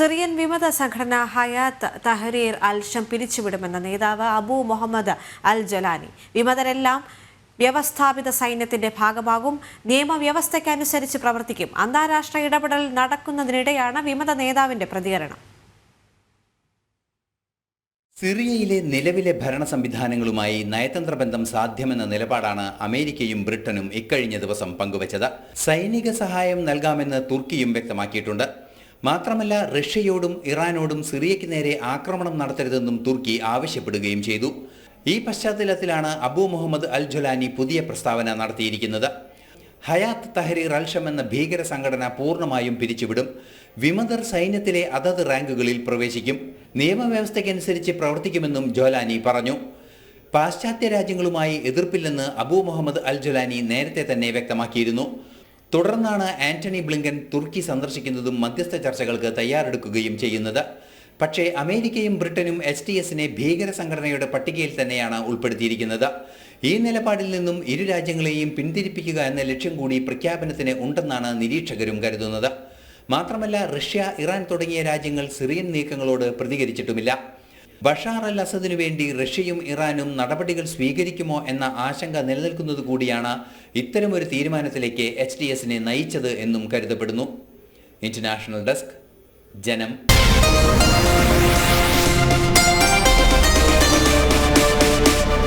Syrian വിമത സംഘടന ഹയാത്ത് തഹരീർ അൽ ഷം പിരിച്ചുവിടുമെന്ന നേതാവ് അബു മുഹമ്മദ് അൽ ജലാനി. വിമതരെല്ലാം വ്യവസ്ഥാപിത സൈന്യത്തിന്റെ ഭാഗമാകും, നിയമവ്യവസ്ഥയ്ക്കനുസരിച്ച് പ്രവർത്തിക്കും. അന്താരാഷ്ട്ര ഇടപെടൽ നടക്കുന്നതിനിടെയാണ് വിമത നേതാവിന്റെ പ്രതികരണം. സിറിയയിലെ നിലവിലെ ഭരണ സംവിധാനങ്ങളുമായി നയതന്ത്ര ബന്ധം സാധ്യമെന്ന നിലപാടാണ് അമേരിക്കയും ബ്രിട്ടനും ഇക്കഴിഞ്ഞ ദിവസം പങ്കുവച്ചത്. സൈനിക സഹായം നൽകാമെന്ന് തുർക്കിയും വ്യക്തമാക്കിയിട്ടുണ്ട്. മാത്രമല്ല, റഷ്യയോടും ഇറാനോടും സിറിയയ്ക്ക് നേരെ ആക്രമണം നടത്തരുതെന്നും തുർക്കി ആവശ്യപ്പെടുകയും ചെയ്തു. ഈ പശ്ചാത്തലത്തിലാണ് അബു മുഹമ്മദ് അൽ ജലാനി പുതിയ പ്രസ്താവന നടത്തിയിരിക്കുന്നത്. ഹയാത്ത് തഹരീർ അൽ ഷം എന്ന ഭീകര സംഘടന പൂർണ്ണമായും പിരിച്ചുവിടും. വിമതർ സൈന്യത്തിലെ അതത് റാങ്കുകളിൽ പ്രവേശിക്കും. നിയമവ്യവസ്ഥയ്ക്കനുസരിച്ച് പ്രവർത്തിക്കുമെന്നും ജോലാനി പറഞ്ഞു. പാശ്ചാത്യ രാജ്യങ്ങളുമായി എതിർപ്പില്ലെന്ന് അബു മുഹമ്മദ് അൽ ജലാനി നേരത്തെ തന്നെ വ്യക്തമാക്കിയിരുന്നു. തുടർന്നാണ് ആന്റണി ബ്ലിങ്കൻ തുർക്കി സന്ദർശിക്കുന്നതും മധ്യസ്ഥ ചർച്ചകൾക്ക് തയ്യാറെടുക്കുകയും ചെയ്യുന്നത്. പക്ഷേ അമേരിക്കയും ബ്രിട്ടനും HTSനെ ഭീകര സംഘടനയുടെ പട്ടികയിൽ തന്നെയാണ് ഉൾപ്പെടുത്തിയിരിക്കുന്നത്. ഈ നിലപാടിൽ നിന്നും ഇരു രാജ്യങ്ങളെയും പിന്തിരിപ്പിക്കുക എന്ന ലക്ഷ്യം കൂടി പ്രഖ്യാപനത്തിന് ഉണ്ടെന്നാണ് നിരീക്ഷകരും കരുതുന്നത്. മാത്രമല്ല, റഷ്യ, ഇറാൻ തുടങ്ങിയ രാജ്യങ്ങൾ സിറിയൻ നീക്കങ്ങളോട് പ്രതികരിച്ചിട്ടുമില്ല. ബഷാർ അൽ അസദിനു വേണ്ടി റഷ്യയും ഇറാനും നടപടികൾ സ്വീകരിക്കുമോ എന്ന ആശങ്ക നിലനിൽക്കുന്നത് കൂടിയാണ് ഇത്തരമൊരു തീരുമാനത്തിലേക്ക് HTSനെ നയിച്ചത് എന്നും കരുതപ്പെടുന്നു. ഇന്റർനാഷണൽ ഡെസ്ക്, ജനം.